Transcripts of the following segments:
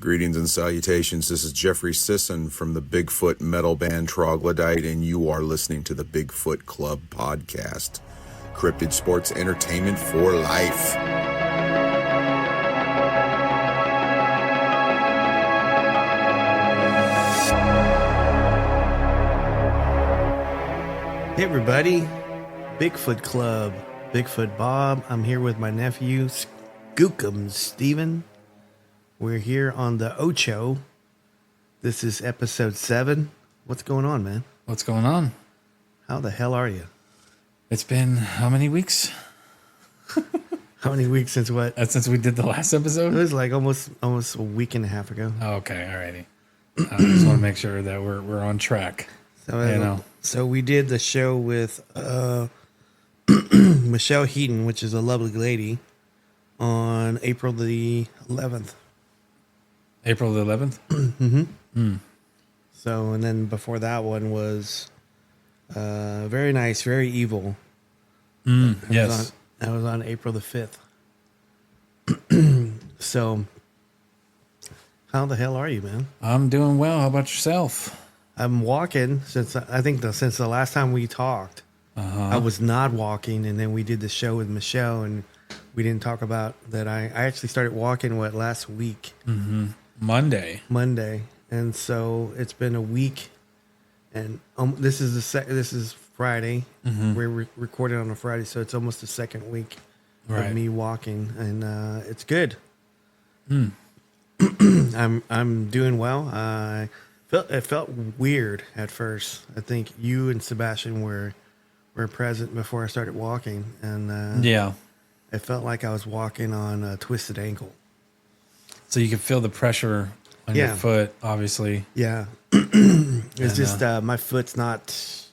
Greetings and salutations. This is Jeffrey Sisson from the Bigfoot metal band Troglodyte, and you are listening to the Bigfoot Club Podcast. Cryptid sports entertainment for life. Hey everybody, Bigfoot Club, Bigfoot Bob. I'm here with my nephew, Skookum Steven. We're here on the Ocho. This is episode 7. What's going on, man? What's going on? How the hell are you? It's been how many weeks? How many weeks since what? Since we did the last episode? It was like almost a week and a half ago. Okay, alrighty. I just want to make sure that we're on track. So we did the show with Michelle Heaton, which is a lovely lady, on April the 11th. April the 11th? Mm-hmm. So, and then before that one was very nice, very evil. Yes. That was on April the 5th. So, how the hell are you, man? I'm doing well. How about yourself? I'm walking since the last time we talked. I was not walking, and then we did the show with Michelle, and we didn't talk about that. I actually started walking last week. Mm-hmm. Monday, and so it's been a week, and this is Friday. Mm-hmm. We're recording on a Friday, so it's almost the second week of me walking, and it's good. I'm doing well. It felt weird at first. I think you and Sebastian were present before I started walking, and it felt like I was walking on a twisted ankle. So you can feel the pressure on your foot, obviously. Yeah. It's just my foot's not...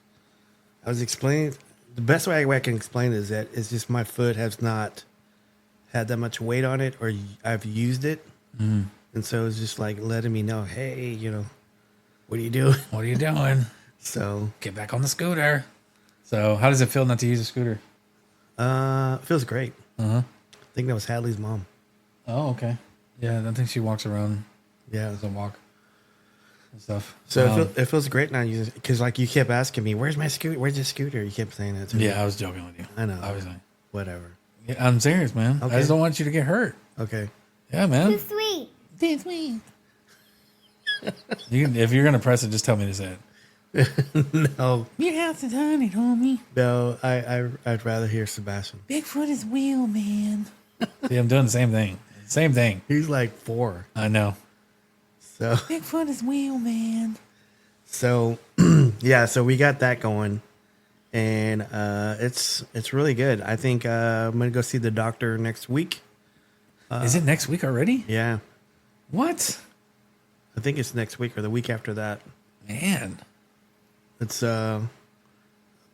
I was explaining... The best way I can explain it is that it's just my foot has not had that much weight on it, or I've used it. Mm. And so it's just like letting me know, hey, what are you doing? What are you doing? So... Get back on the scooter. So how does it feel not to use a scooter? It feels great. I think that was Hadley's mom. Oh, okay. Yeah, I think she walks around. Yeah, doesn't walk and stuff. So it feels great now because like you kept asking me, "Where's my scooter? Where's the scooter?" You kept saying that to me. Yeah, I was joking with you. I know. Obviously. Whatever. Yeah, I'm serious, man. Okay. I just don't want you to get hurt. Okay. Yeah, man. Too sweet. Too sweet. If you're gonna press it, just tell me to say it. No. You have to done it, homie. No, I'd rather hear Sebastian. Bigfoot is real, man. See, I'm doing the same thing. Same thing. He's like 4. I know. So Bigfoot is real, man. So yeah, so we got that going, and it's really good. I think I'm gonna go see the doctor next week. Is it next week already? Yeah. What? I think it's next week or the week after that. Man. It's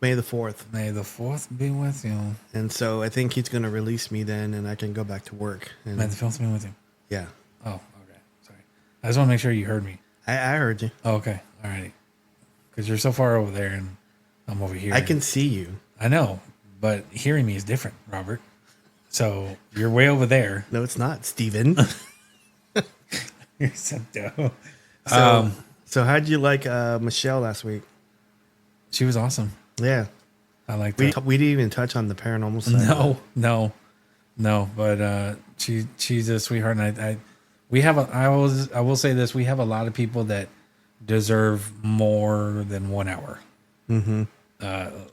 May the 4th. May the 4th be with you. And so I think he's going to release me then, and I can go back to work. And, May the 4th be with you. Yeah. Oh, okay. Sorry. I just want to make sure you heard me. I heard you. Oh, okay. All righty. Because you're so far over there, and I'm over here. I can see you. I know, but hearing me is different, Robert. So you're way over there. No, it's not, Steven. You're so dumb. So how'd you like Michelle last week? She was awesome. Yeah. I liked that. We didn't even touch on the paranormal side. No. But she's a sweetheart, and I will say this: we have a lot of people that deserve more than 1 hour. Mm-hmm.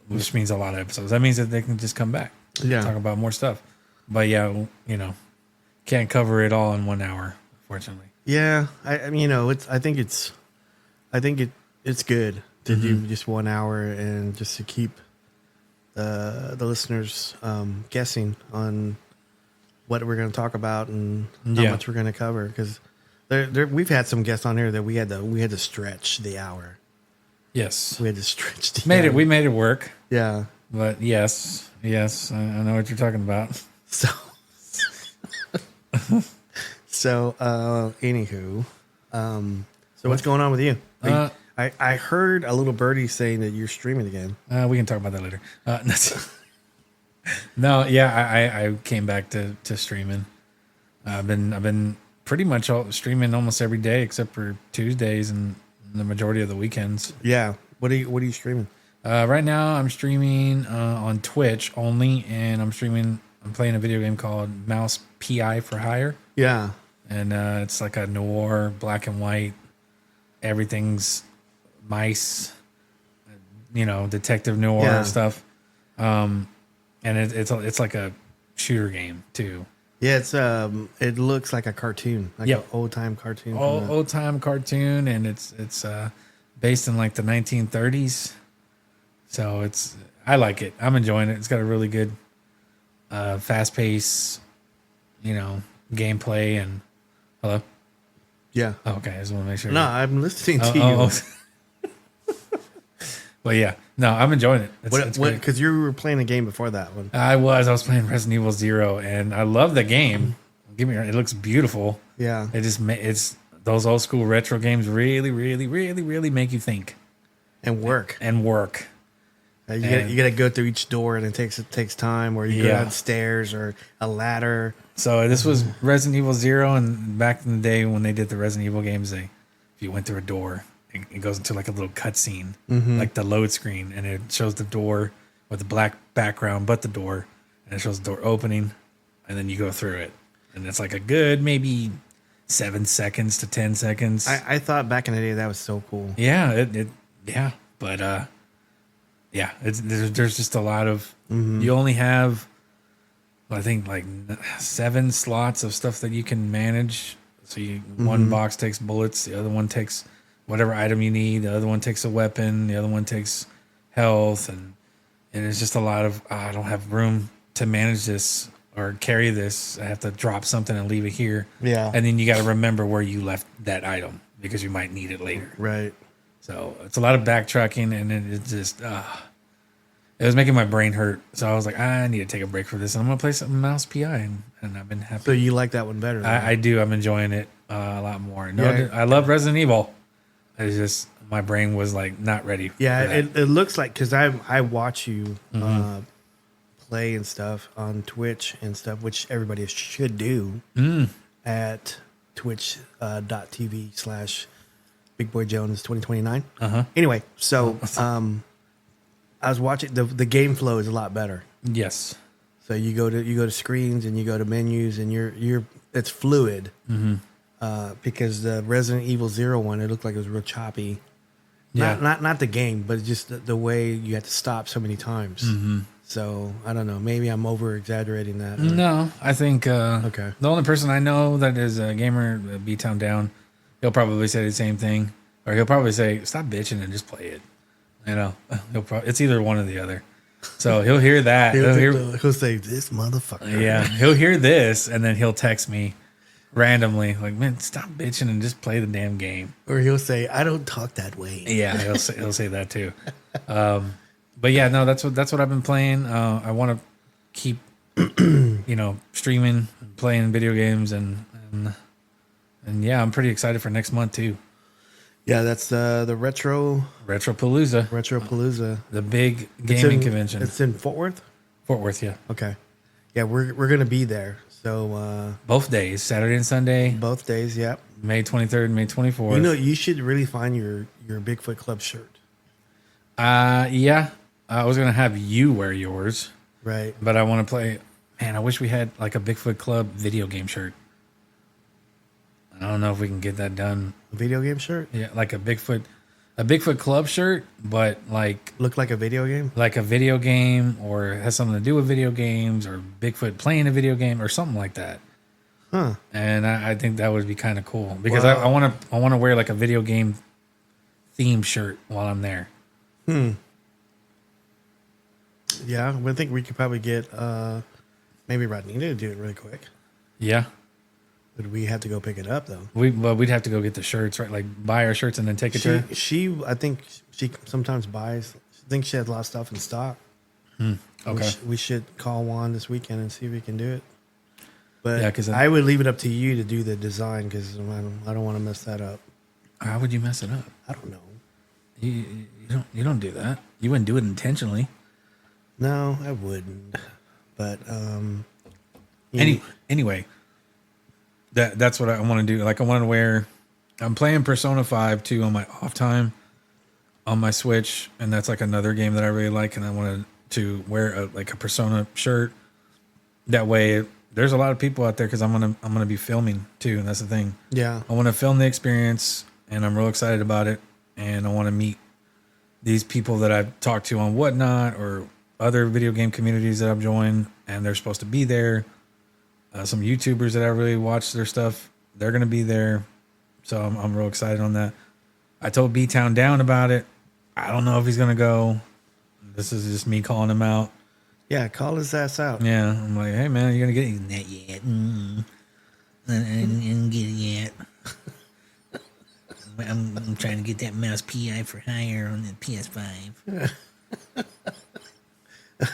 Which means a lot of episodes. That means that they can just come back, talk about more stuff. But yeah, can't cover it all in 1 hour, unfortunately. Yeah, I mean, I think it's good to do just 1 hour and just to keep the listeners guessing on what we're going to talk about and how much we're going to cover, because we've had some guests on here that we had to stretch the hour. Yes, we had to stretch the hour. We made it work. Yeah, but yes, I know what you're talking about. So, anywho, so what's going on with you? I heard a little birdie saying that you're streaming again. We can talk about that later. No, yeah, I came back to streaming. I've been pretty much streaming almost every day except for Tuesdays and the majority of the weekends. Yeah. What are you streaming? Right now, I'm streaming on Twitch only, and I'm playing a video game called Mouse PI for Hire. Yeah. And it's like a noir, black and white. Everything's mice, detective noir stuff. And it's like a shooter game too. Yeah, it looks like a cartoon, like an old time cartoon. Old time cartoon, and it's based in like the 1930s. So I like it. I'm enjoying it. It's got a really good, fast pace, gameplay and hello. Yeah. Oh, okay. I just want to make sure. No, I'm listening to you. Well, yeah. No, I'm enjoying it. It's great. Because you were playing a game before that one. I was playing Resident Evil 0, and I love the game. It looks beautiful. Yeah. It's those old school retro games really, really, really, really make you think and work. You got to go through each door, and it takes time. Or you go downstairs or a ladder. So this was Resident Evil 0, and back in the day when they did the Resident Evil games, if you went through a door, it goes into like a little cutscene, like the load screen, and it shows the door with the black background, but the door, and it shows the door opening, and then you go through it, and it's like a good maybe 7 seconds to 10 seconds. I thought back in the day that was so cool. Yeah, but there's just a lot of you only have, I think, like 7 slots of stuff that you can manage. So one box takes bullets, the other one takes whatever item you need, the other one takes a weapon, the other one takes health, and it's just a lot of I don't have room to manage this or carry this. I have to drop something and leave it here. Yeah. And then you got to remember where you left that item because you might need it later. Right. So it's a lot of backtracking, and it just it was making my brain hurt. So I was like, I need to take a break for this, and I'm gonna play some Mouse PI, and I've been happy. So you like that one better? I do. I'm enjoying it a lot more. No, Yeah. I love Resident Evil. It's just my brain was like not ready. Yeah, for that. it looks like, because I watch you play and stuff on Twitch and stuff, which everybody should do at twitch.tv/BigBoyJones2029. Anyway, so I was watching the game flow is a lot better. Yes. So you go to screens and you go to menus and it's fluid. Because the Resident Evil 0 one, it looked like it was real choppy. Yeah. Not the game, but just the way you had to stop so many times. So I don't know. Maybe I'm over exaggerating that. No, I think Okay. the only person I know that is a gamer, B-Town Down, he'll probably say the same thing, or he'll probably say, "Stop bitching and just play it." It's either one or the other. So he'll hear that. He'll say, "This motherfucker." Yeah, he'll hear this, and then he'll text me randomly, like, "Man, stop bitching and just play the damn game." Or he'll say, "I don't talk that way." Yeah, he'll say that too. But yeah, no, that's what I've been playing. I want to keep, streaming, playing video games, and yeah, I'm pretty excited for next month too. Yeah, that's the Retropalooza, the big gaming convention. It's in Fort Worth. Fort Worth, yeah. Okay. Yeah, we're gonna be there. So both days, Saturday and Sunday. Both days, yep. May 23rd, May 24th. You should really find your Bigfoot Club shirt. Yeah. I was gonna have you wear yours. Right. But I want to play. Man, I wish we had like a Bigfoot Club video game shirt. I don't know if we can get that done. A video game shirt? Yeah, like a Bigfoot Club shirt, but like look like a video game? Like a video game, or it has something to do with video games, or Bigfoot playing a video game, or something like that. Huh. And I think that would be kind of cool because I want to wear like a video game themed shirt while I'm there. Yeah, I think we could probably get maybe Rodnita to do it really quick. Yeah. But we have to go pick it up though. We'd have to go get the shirts, right? Like buy our shirts and then take it to her. I think she sometimes buys. I think she has a lot of stuff in stock. Okay. We should call Juan this weekend and see if we can do it. But yeah, because I would leave it up to you to do the design because I don't want to mess that up. How would you mess it up? I don't know. You don't do that. You wouldn't do it intentionally. No, I wouldn't. But anyway, that's what I want to do. Like I want to wear. I'm playing Persona 5 too on my off time on my Switch, and that's like another game that I really like. And I wanted to wear a Persona shirt. That way, there's a lot of people out there because I'm gonna be filming too, and that's the thing. Yeah, I want to film the experience, and I'm real excited about it. And I want to meet these people that I've talked to on Whatnot or other video game communities that I've joined, and they're supposed to be there. Some YouTubers that I really watch their stuff, they're gonna be there. So I'm real excited on that. I told B-Town Down about it. I don't know if he's going to go. This is just me calling him out. Yeah, call his ass out. Yeah, I'm like, hey, man, you going to get it? Not yet. I didn't get it yet. I'm trying to get that mouse PI for hire on the PS5.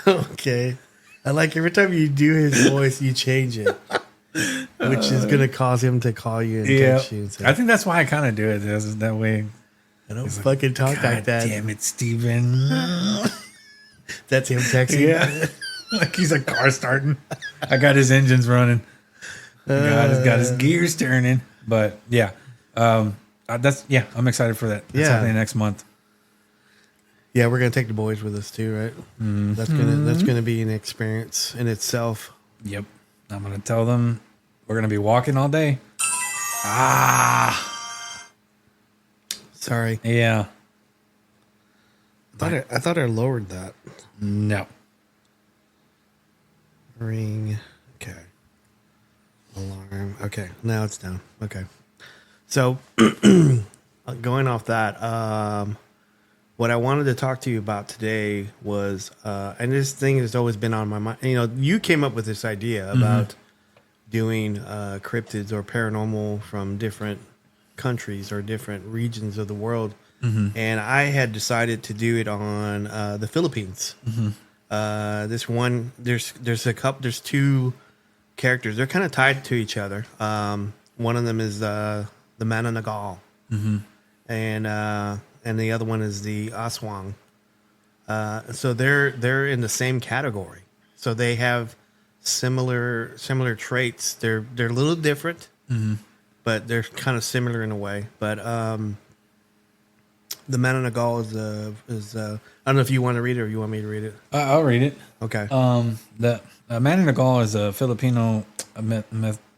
Okay. I like every time you do his voice, you change it. Which is going to cause him to call you and text you. And say, I think that's why I kind of do it that way. I don't fucking talk like that. Damn it, Steven. That's him texting. Yeah. Like he's a car starting. I got his engines running. Got his gears turning. But yeah. I'm excited for that. That's happening next month. Yeah, we're gonna take the boys with us too, right? Mm-hmm. That's gonna be an experience in itself. Yep. I'm gonna tell them we're gonna be walking all day. Sorry. Yeah. I thought I lowered that. No. Ring. Okay. Alarm. Okay. Now it's down. Okay. So going off that, what I wanted to talk to you about today was, and this thing has always been on my mind. You know, you came up with this idea about doing cryptids or paranormal from different countries or different regions of the world, and I had decided to do it on the Philippines. There's two characters. They're kind of tied to each other. One of them is the Manananggal, and the other one is the Aswang. So they're in the same category. So they have similar traits. They're a little different, but they're kind of similar in a way. But the Manananggal is I don't know if you want to read it or you want me to read it. I'll read it. Okay. The Manananggal is a Filipino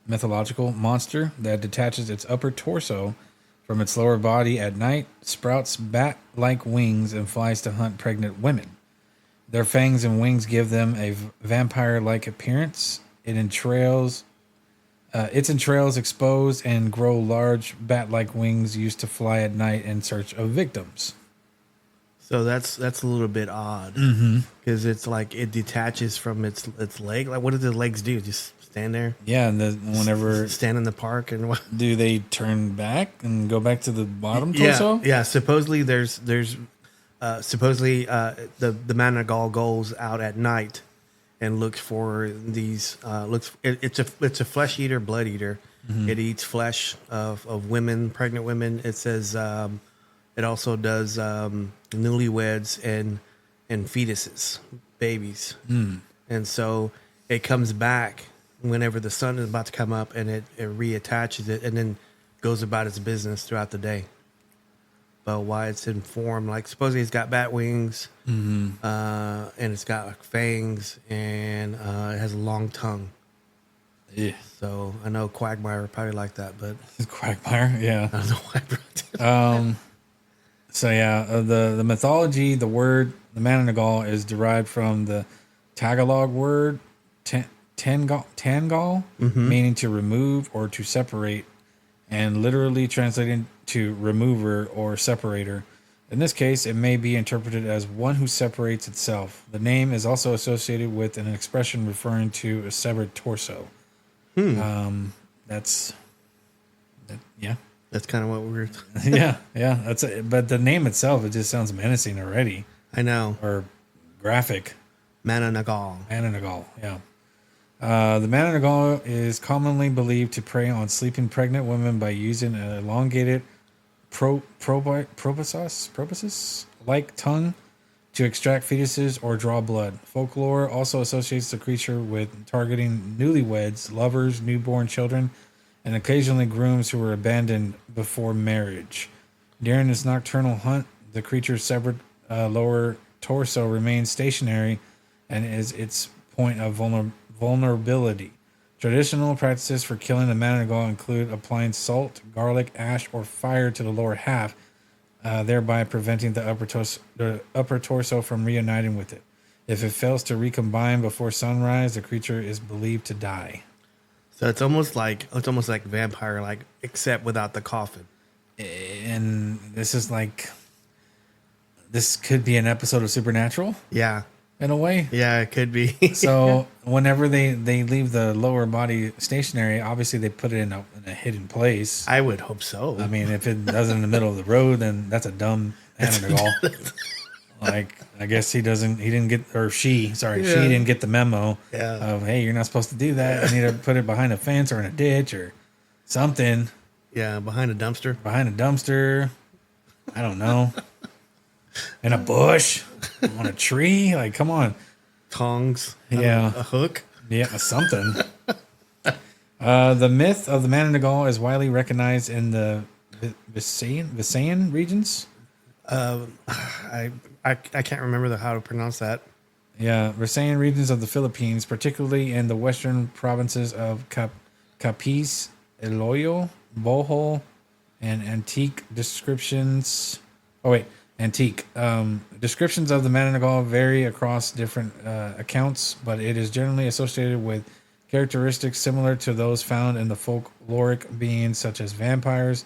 mythological monster that detaches its upper torso from its lower body at night, sprouts bat-like wings, and flies to hunt pregnant women. Their fangs and wings give them a vampire-like appearance. Its entrails expose and grow large bat-like wings used to fly at night in search of victims. So that's a little bit odd because it's like it detaches from its leg. Like, what do the legs do? Just stand there? Yeah, and whenever stand in the park and what? Do they turn back and go back to the bottom torso? Yeah. Supposedly the Manananggal goes out at night and looks for these. It's a flesh eater, blood eater. It eats flesh of women, pregnant women. It says it also does newlyweds and fetuses, babies, and so it comes back whenever the sun is about to come up, and it reattaches it, and then goes about its business throughout the day. But why it's in form, like supposedly it's got bat wings, and it's got like fangs, and it has a long tongue. Yeah. So I know Quagmire would probably like that, but Quagmire, yeah. I don't know why I brought it. So yeah, the mythology, the word, the Manananggal is derived from the Tagalog word tangal, meaning to remove or to separate, and literally translated to remover or separator. In this case, it may be interpreted as one who separates itself. The name is also associated with an expression referring to a severed torso. That's kind of what we're. yeah. That's it. But the name itself, it just sounds menacing already. I know. Or graphic. Manananggal. Yeah. The Manananggal is commonly believed to prey on sleeping pregnant women by using an elongated proboscis-like tongue to extract fetuses or draw blood. Folklore also associates the creature with targeting newlyweds, lovers, newborn children, and occasionally grooms who were abandoned before marriage. During its nocturnal hunt, the creature's severed lower torso remains stationary and is its point of vulnerability. Traditional practices for killing the Manananggal include applying salt, garlic, ash, or fire to the lower half, thereby preventing the upper torso from reuniting with it. If it fails to recombine before sunrise, the creature is believed to die. So it's almost like vampire, like except without the coffin. And this could be an episode of Supernatural. Yeah, in a way. Yeah, it could be. So whenever they leave the lower body stationary, obviously they put it in a hidden place. I would hope so. I mean, if it does it in the middle of the road, then that's a dumb animal. Like, I guess she didn't get the memo of, hey, you're not supposed to do that. You need to put it behind a fence or in a ditch or something. Yeah, behind a dumpster. I don't know. In a bush, on a tree. Like, come on. Tongs. Yeah. A hook. Yeah, something. The myth of the Manananggal is widely recognized in the Visayan regions. I can't remember how to pronounce that. Yeah, Visayan regions of the Philippines, particularly in the western provinces of Capiz, Iloilo, Bohol, and Antique descriptions. Descriptions of the Manananggal vary across different accounts, but it is generally associated with characteristics similar to those found in the folkloric beings such as vampires,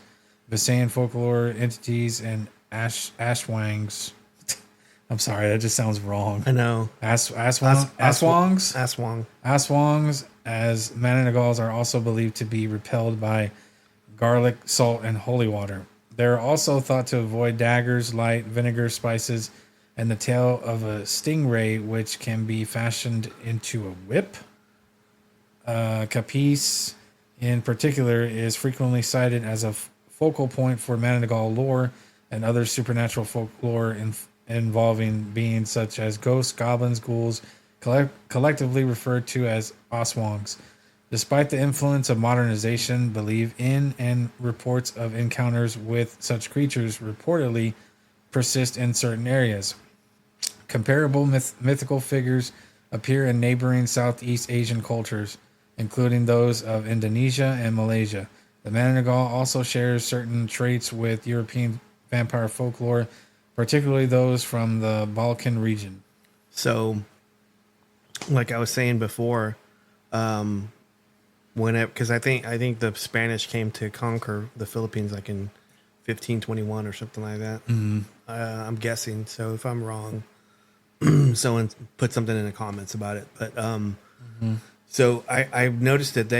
Visayan folklore entities, and Aswangs. I'm sorry, that just sounds wrong. I know. Aswangs? Aswang. Aswangs, as Manananggals, are also believed to be repelled by garlic, salt, and holy water. They're also thought to avoid daggers, light, vinegar, spices, and the tail of a stingray, which can be fashioned into a whip. Capiz, in particular, is frequently cited as a focal point for Manananggal lore and other supernatural folklore involving beings such as ghosts, goblins, ghouls, collectively referred to as Aswangs. Despite the influence of modernization, belief in and reports of encounters with such creatures reportedly persist in certain areas. Comparable mythical figures appear in neighboring Southeast Asian cultures, including those of Indonesia and Malaysia. The Manananggal also shares certain traits with European vampire folklore, particularly those from the Balkan region. So, like I was saying before, because I think the Spanish came to conquer the Philippines like in 1521 or something like that. Mm-hmm. I'm guessing. So if I'm wrong, someone put something in the comments about it. But so I've noticed that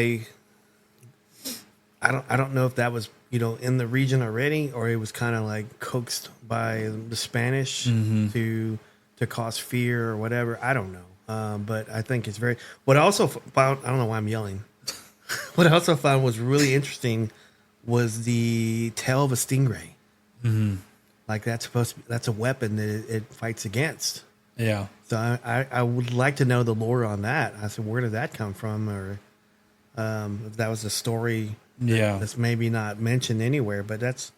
I don't know if that was in the region already or it was kind of like coaxed by the Spanish to cause fear or whatever. I don't know. But I think it's very. What I also found, I don't know why I'm yelling. What I also found was really interesting was the tail of a stingray. Mm-hmm. Like that's a weapon that it fights against. Yeah. So I would like to know the lore on that. I said, where did that come from? Or if that was a story that's maybe not mentioned anywhere, but that's,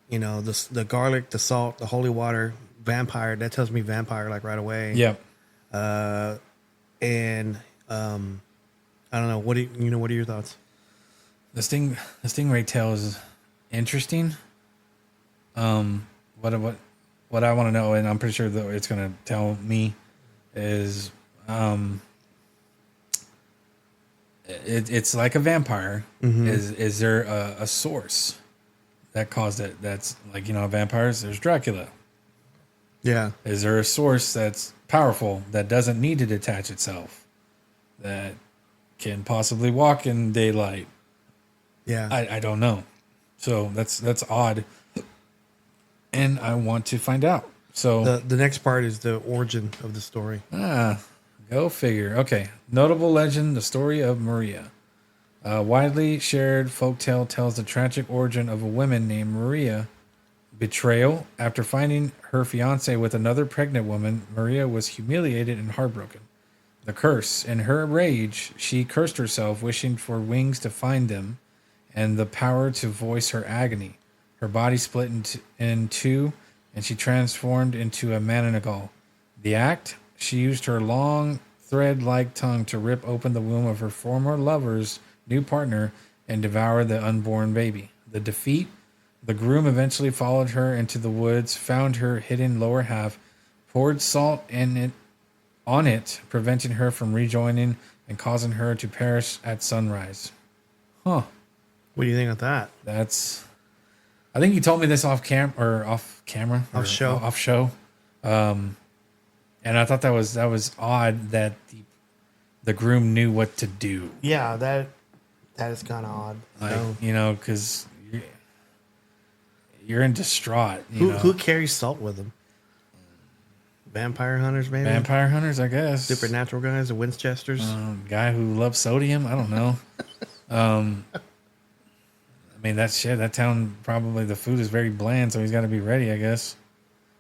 the garlic, the salt, the holy water, vampire, that tells me vampire like right away. Yep. And I don't know. What are your thoughts? The stingray tail is interesting. What I want to know, and I'm pretty sure that it's going to tell me, is it's like a vampire. Mm-hmm. Is there a source that caused it? That's like vampires. There's Dracula. Yeah. Is there a source that's powerful that doesn't need to detach itself, that can possibly walk in daylight? Yeah. I don't know. So that's odd. And I want to find out. So the next part is the origin of the story. Go figure. Okay. Notable legend, the story of Maria. A widely shared folktale tells the tragic origin of a woman named Maria. Betrayal. After finding her fiancé with another pregnant woman, Maria was humiliated and heartbroken. The curse. In her rage, she cursed herself, wishing for wings to find them, and the power to voice her agony. Her body split in two, and she transformed into a Manananggal. The act, she used her long, thread-like tongue to rip open the womb of her former lover's new partner and devour the unborn baby. The defeat, the groom eventually followed her into the woods, found her hidden lower half, poured salt on it, preventing her from rejoining and causing her to perish at sunrise. Huh. What do you think of that? I think you told me this off camera. Off show. And I thought that was odd that the groom knew what to do. Yeah, that is kind of odd. Like, because you're in distraught. Who carries salt with them? Vampire hunters, maybe? Vampire hunters, I guess. Supernatural guys, the Winchesters. Guy who loves sodium. I don't know. I mean, that town, probably the food is very bland, so he's got to be ready, I guess.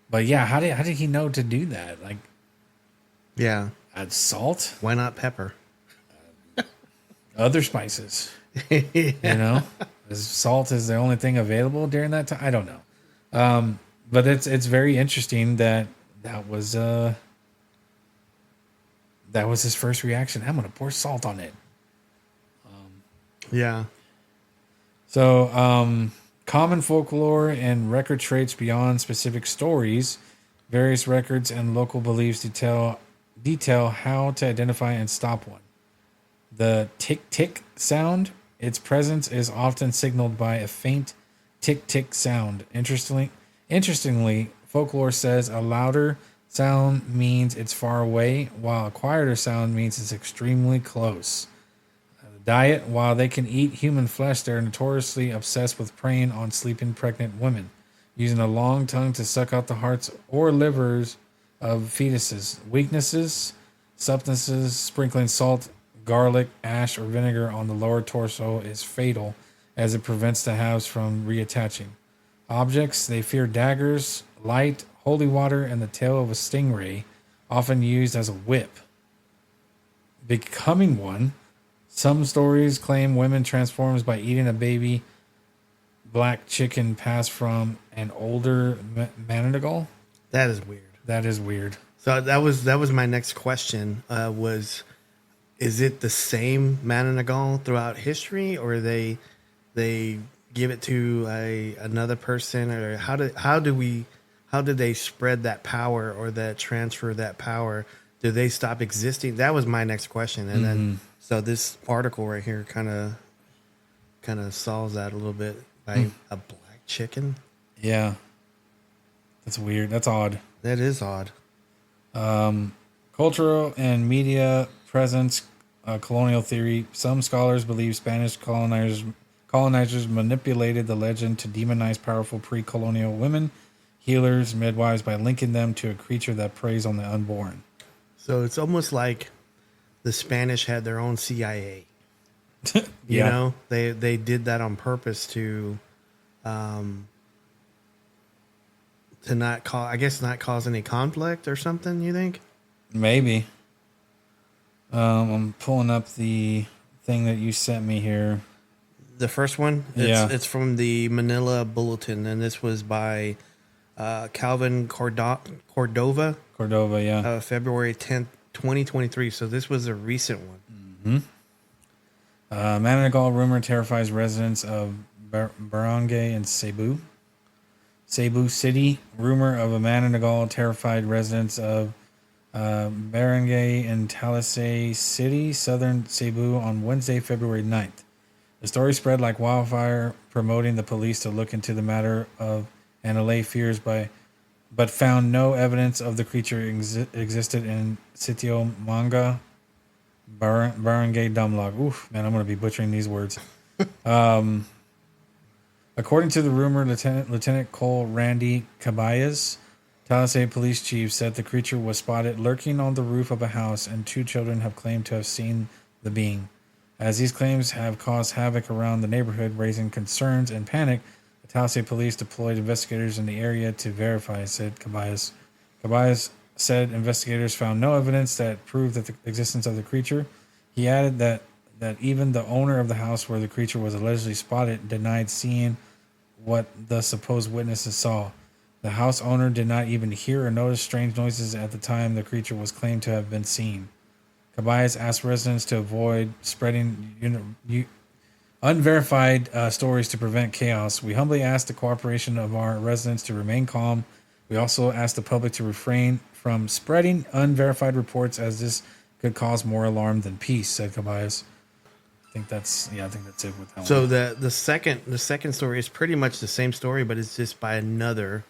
But yeah, how did he know to do that? Like, yeah, add salt. Why not pepper? Other spices. Salt is the only thing available during that time. I don't know. But it's very interesting that was his first reaction. I'm gonna pour salt on it. Yeah. So, common folklore and record traits beyond specific stories, various records and local beliefs detail how to identify and stop one. The tick-tick sound, its presence is often signaled by a faint tick-tick sound. Interestingly, folklore says a louder sound means it's far away, while a quieter sound means it's extremely close. Diet, while they can eat human flesh, they're notoriously obsessed with preying on sleeping pregnant women, using a long tongue to suck out the hearts or livers of fetuses. Weaknesses, substances, sprinkling salt, garlic, ash, or vinegar on the lower torso is fatal, as it prevents the halves from reattaching. Objects, they fear daggers, light, holy water, and the tail of a stingray, often used as a whip. Becoming one, some stories claim women transforms by eating a baby black chicken passed from an older Manananggal. That is weird. That is weird. So that was my next question. Is it the same Manananggal throughout history, or they give it to another person, or how did they spread that power or that transfer that power? Do they stop existing? That was my next question, and then. So this article right here kind of solves that a little bit by a black chicken. Yeah, that's weird. That's odd. That is odd. Cultural and media presence, colonial theory. Some scholars believe Spanish colonizers manipulated the legend to demonize powerful pre-colonial women, healers, midwives, by linking them to a creature that preys on the unborn. So it's almost like the Spanish had their own CIA. Yeah. They did that on purpose to not cause any conflict or something, you think? Maybe. I'm pulling up the thing that you sent me here. The first one? It's from the Manila Bulletin, and this was by Calvin Cordova. Cordova, yeah. February 10th, 2023. So this was a recent one. Manananggal rumor terrifies residents of Barangay and Cebu. Cebu City. Rumor of a Manananggal terrified residents of Barangay and Talisay City, southern Cebu, on Wednesday, February 9th. The story spread like wildfire, promoting the police to look into the matter and allay fears but found no evidence of the creature existed in Sitio Manga, Barangay Damlag. Oof, man, I'm going to be butchering these words. According to the rumor, Lieutenant Cole Randy Cabayas, Talisay police chief, said the creature was spotted lurking on the roof of a house, and 2 children have claimed to have seen the being. As these claims have caused havoc around the neighborhood, raising concerns and panic, the Talisay police deployed investigators in the area to verify, said Cabayas. Cabayas said investigators found no evidence that proved that the existence of the creature. He added that that even the owner of the house where the creature was allegedly spotted denied seeing what the supposed witnesses saw. The house owner did not even hear or notice strange noises at the time the creature was claimed to have been seen. Cabayas asked residents to avoid spreading unverified stories to prevent chaos. We humbly ask the cooperation of our residents to remain calm. We also ask the public to refrain from spreading unverified reports, as this could cause more alarm than peace, said Cabayas. I think that's it with that So one. the second story is pretty much the same story, but it's just by another.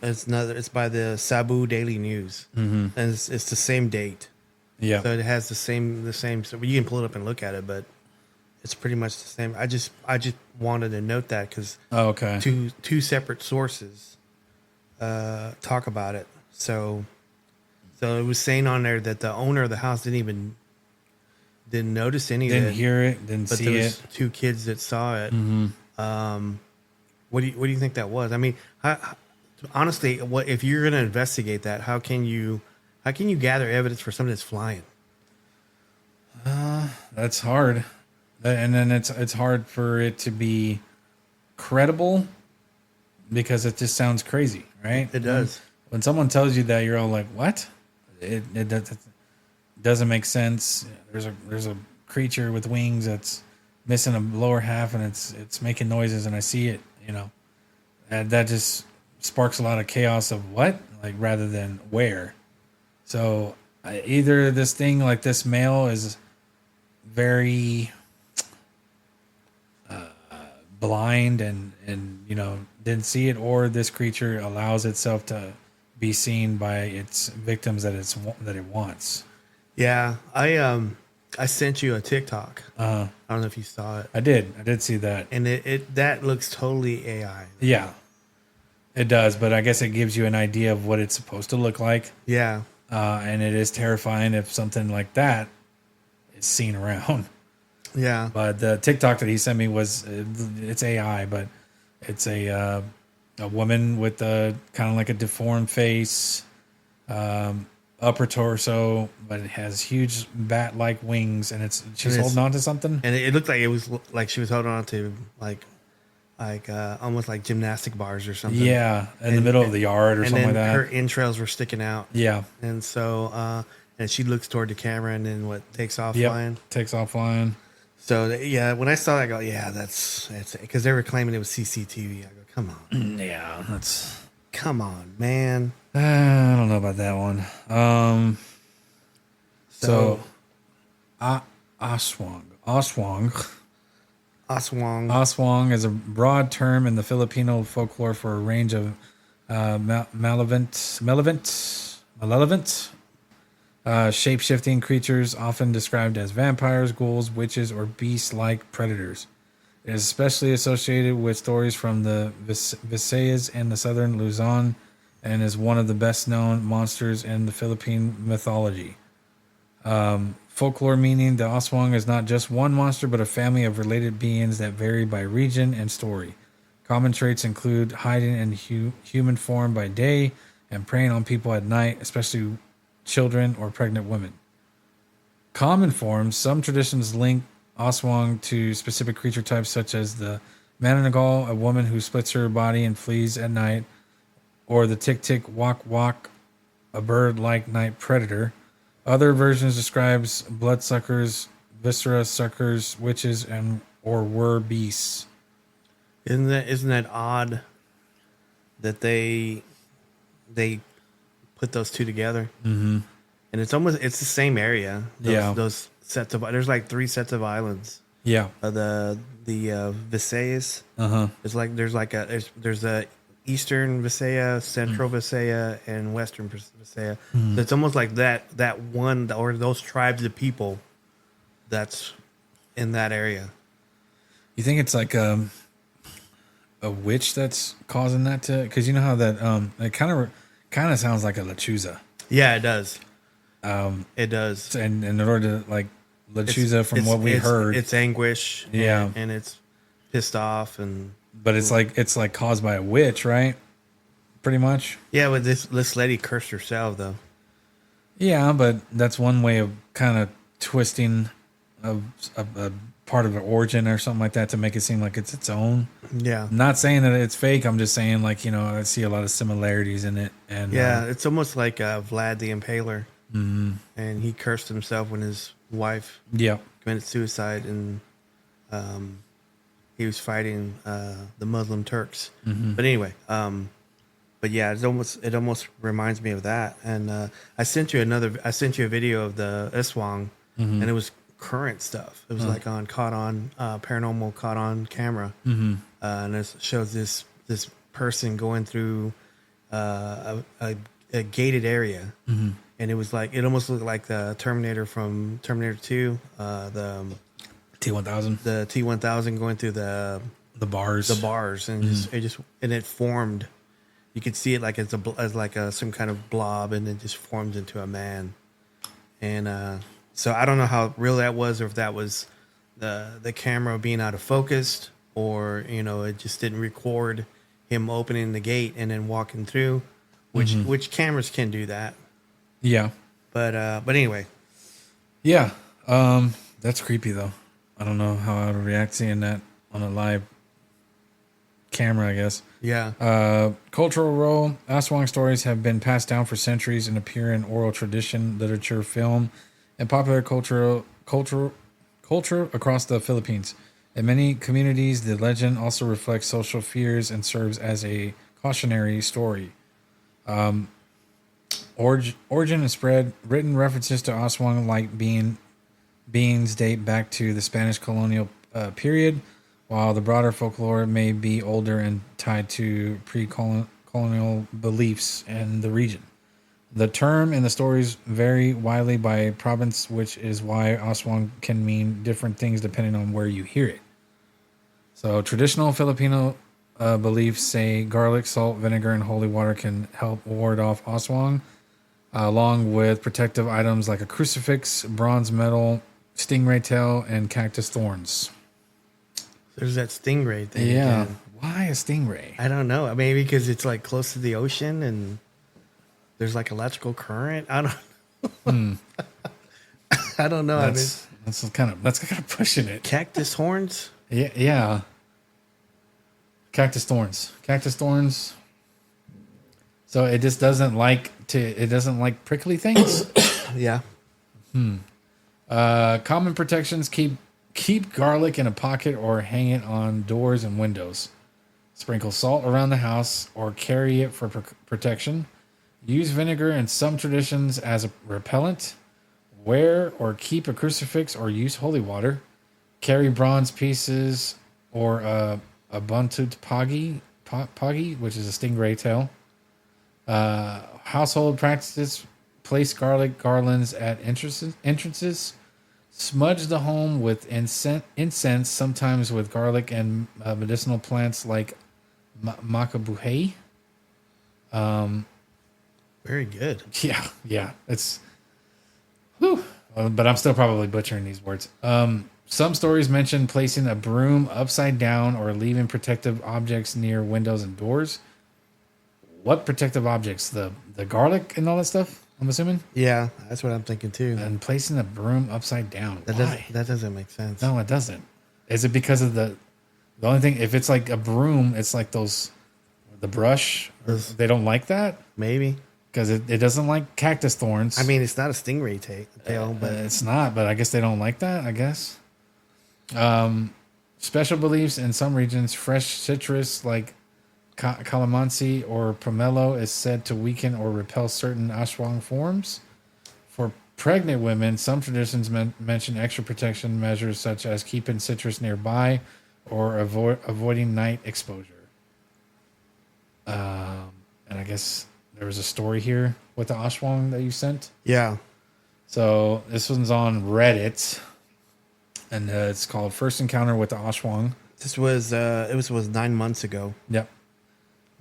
It's by the Cebu Daily News, and it's the same date. Yeah. So it has the same. So you can pull it up and look at it, but it's pretty much the same. I just wanted to note that because Okay. two separate sources talk about it. So it was saying on there that the owner of the house didn't notice any of it. Didn't hear it. Didn't But see there was it. two kids that saw it. What do you think that was? I mean, honestly, what if you're going to investigate that? How can you gather evidence for something that's flying? That's hard, and then it's hard for it to be credible because it just sounds crazy, right? It does. When someone tells you that, you're all like, "What?" It doesn't make sense. There's a creature with wings that's missing a lower half, and it's making noises, and I see it. And that just sparks a lot of chaos of what, like, rather than where. So either this thing, like this male, is very blind and didn't see it, or this creature allows itself to be seen by its victims that it wants. Yeah, I sent you a TikTok. I don't know if you saw it. I did see that, And it that looks totally AI. yeah, it does. But I guess it gives you an idea of what it's supposed to look like. Yeah. And it is terrifying if something like that is seen around. Yeah. But the TikTok that he sent me it's AI, but it's a woman with a kind of like a deformed face, upper torso, but it has huge bat-like wings, and she's holding on to something. And it looked like it was like she was holding on to like almost like gymnastic bars or something. Yeah, in the middle of the yard or something like that. Her entrails were sticking out. Yeah. And so and she looks toward the camera and then takes off Yep. flying. Takes off flying. So yeah, when I saw that, I go, yeah, that's because they were claiming it was CCTV. I go, come on, Yeah, that's. come on, man. I don't know about that one. Aswang is a broad term in the Filipino folklore for a range of malevolent, shape-shifting creatures, often described as vampires, ghouls, witches, or beast-like predators. It is especially associated with stories from the Visayas and the southern Luzon, and is one of the best-known monsters in the Philippine mythology. Folklore meaning the Aswang is not just one monster, but a family of related beings that vary by region and story. Common traits include hiding in human form by day and preying on people at night, especially children or pregnant women. Common forms, some traditions link Aswang to specific creature types such as the Manananggal, a woman who splits her body and flees at night, or the Tik-Tik-Wak-Wak, a bird-like night predator. Other versions describes bloodsuckers, viscera suckers, witches, or were beasts. Isn't that odd that they put those two together? Mm-hmm. And it's the same area. Those sets of there's like 3 sets of islands. Yeah. The Visayas. There's a Eastern Visaya, Central Visaya, and Western Visaya. So it's almost like that one or those tribes of people that's in that area. You think it's like a witch that's causing that to? Because you know how that it kind of sounds like a lechuza. Yeah, it does. It does. And in order to like lechuza, from what we heard, it's anguish. Yeah, and it's pissed off and. But it's like caused by a witch, right? Pretty much. Yeah, but this lady cursed herself though. Yeah, but that's one way of kind of twisting a part of an origin or something like that to make it seem like it's its own. Yeah. I'm not saying that it's fake. I'm just saying, like, I see a lot of similarities in it. And Yeah, it's almost like Vlad the Impaler. Mm-hmm. And he cursed himself when his wife committed suicide, and he was fighting the Muslim Turks. Mm-hmm. But anyway, but yeah, it almost reminds me of that. And I sent you a video of the Aswang, and it was current stuff. It was like caught on paranormal caught on camera, and it shows this person going through a gated area, and it was like, it almost looked like the Terminator from Terminator 2, the T-1000, the T-1000 going through the bars, and it formed. You could see it like as some kind of blob, and it just formed into a man. And so I don't know how real that was, or if that was the camera being out of focus, or it just didn't record him opening the gate and then walking through, which cameras can do that. Yeah. But anyway. Yeah. That's creepy though. I don't know how I would react seeing that on a live camera, I guess. Yeah. Cultural role. Aswang stories have been passed down for centuries and appear in oral tradition, literature, film, and popular culture across the Philippines. In many communities, the legend also reflects social fears and serves as a cautionary story. Origin and spread. Written references to Aswang like beings date back to the Spanish colonial period, while the broader folklore may be older and tied to pre-colonial beliefs in the region. The term and the stories vary widely by province, which is why Aswang can mean different things depending on where you hear it. So traditional Filipino beliefs say garlic, salt, vinegar, and holy water can help ward off Aswang, along with protective items like a crucifix, bronze medal, stingray tail, and cactus thorns. There's that stingray thing. Yeah. Again. Why a stingray? I don't know. Maybe because it's like close to the ocean and there's like electrical current. I don't. I don't know. That's kind of pushing it. Cactus horns. Yeah. Cactus thorns. So it just doesn't like prickly things. Yeah. Common protections: keep garlic in a pocket or hang it on doors and windows. Sprinkle salt around the house or carry it for protection. Use vinegar in some traditions as a repellent. Wear or keep a crucifix or use holy water. Carry bronze pieces or a buntut pagi, which is a stingray tail. Household practices: place garlic garlands at entrances. Smudge the home with incense, sometimes with garlic and medicinal plants like macabuhay. Very good. Yeah. It's, whew, but I'm still probably butchering these words. Some stories mention placing a broom upside down or leaving protective objects near windows and doors. What protective objects? The garlic and all that stuff, I'm assuming? Yeah, that's what I'm thinking too. And placing the broom upside down. Why? That doesn't make sense. No, it doesn't. Is it because of the only thing, if it's like a broom, it's like the brush, they don't like that? Maybe. Because it doesn't like cactus thorns. I mean, it's not a stingray tail, but it's not, but I guess they don't like that, I guess. Special beliefs in some regions: fresh citrus like calamansi or pomelo is said to weaken or repel certain Aswang forms. For pregnant women, some traditions mention extra protection measures such as keeping citrus nearby or avoiding night exposure. And I guess there was a story here with the Aswang that you sent. Yeah. So this one's on Reddit, and it's called "First Encounter with the Aswang." This was it was 9 months ago. Yep.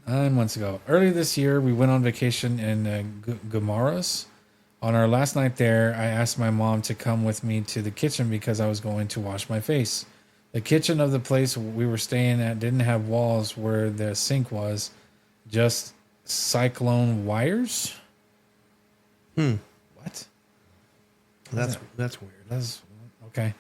9 months ago. Earlier this year, we went on vacation in Guimaras. On our last night there, I asked my mom to come with me to the kitchen because I was going to wash my face. The kitchen of the place we were staying at didn't have walls where the sink was, just cyclone wires. What? That's That's weird. That's okay.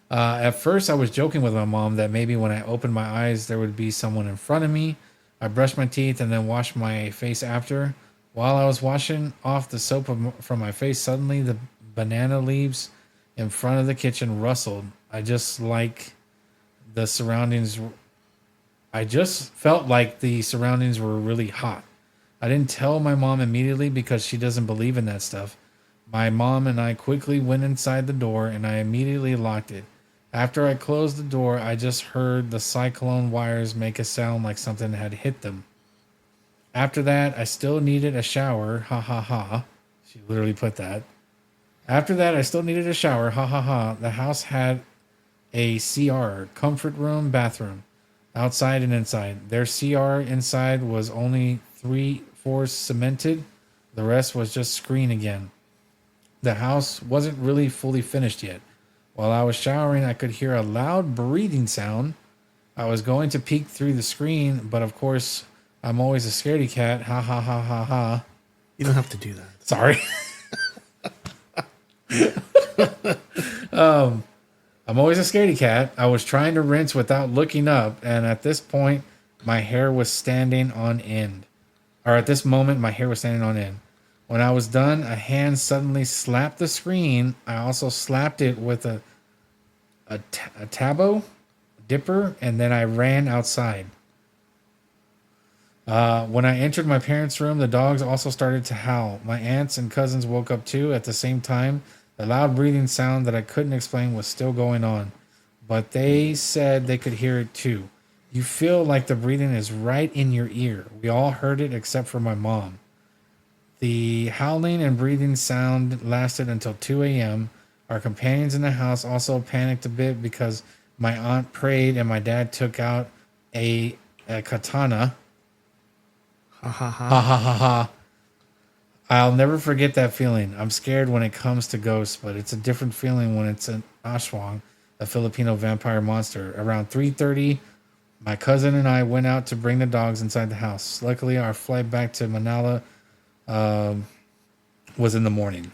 At first, I was joking with my mom that maybe when I opened my eyes, there would be someone in front of me. I brushed my teeth and then washed my face after. While I was washing off the soap from my face, suddenly the banana leaves in front of the kitchen rustled. I just felt like the surroundings were really hot. I didn't tell my mom immediately because she doesn't believe in that stuff. My mom and I quickly went inside the door and I immediately locked it. After I closed the door, I just heard the cyclone wires make a sound like something had hit them. After that, I still needed a shower. Ha ha ha. She literally put that. After that, I still needed a shower. Ha ha ha. The house had a CR, comfort room, bathroom, outside and inside. Their CR inside was only 3/4 cemented. The rest was just screen again. The house wasn't really fully finished yet. While I was showering, I could hear a loud breathing sound. I was going to peek through the screen, but of course, I'm always a scaredy cat. Ha ha ha ha ha. You don't have to do that. Sorry. I'm always a scaredy cat. I was trying to rinse without looking up, and at this point, my hair was standing on end. Or at this moment, my hair was standing on end. When I was done, a hand suddenly slapped the screen. I also slapped it with a tabo dipper, and then I ran outside. When I entered my parents' room, the dogs also started to howl. My aunts and cousins woke up too at the same time. The loud breathing sound that I couldn't explain was still going on, but they said they could hear it too. You feel like the breathing is right in your ear. We all heard it except for my mom. The howling and breathing sound lasted until 2 a.m. Our companions in the house also panicked a bit because my aunt prayed and my dad took out a katana. Ha ha ha. Ha ha ha ha. I'll never forget that feeling. I'm scared when it comes to ghosts, but it's a different feeling when it's an Aswang, a Filipino vampire monster. Around 3:30, my cousin and I went out to bring the dogs inside the house. Luckily, our flight back to Manila was in the morning.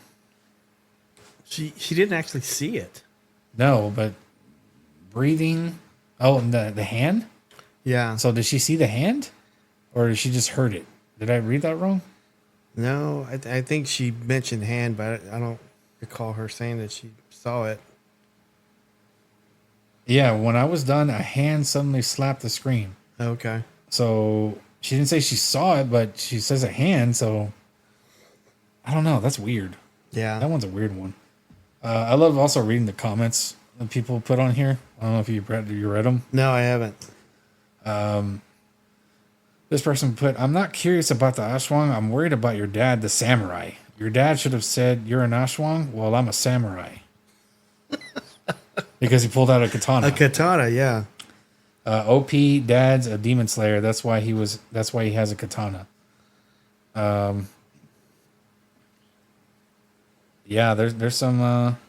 She didn't actually see it. No, but breathing. Oh, and the hand? Yeah. So did she see the hand? Or did she just heard it? Did I read that wrong? No, I think she mentioned hand, but I don't recall her saying that she saw it. Yeah, when I was done, a hand suddenly slapped the screen. Okay. So she didn't say she saw it, but she says a hand, so I don't know. That's weird. Yeah. That one's a weird one. I love also reading the comments that people put on here. I don't know if you read them. No, I haven't. This person put, I'm not curious about the Aswang. I'm worried about your dad, the samurai. Your dad should have said, you're an Aswang? Well, I'm a samurai. Because he pulled out a katana. A katana, yeah. OP dad's a demon slayer. That's why he has a katana. Yeah, there's some other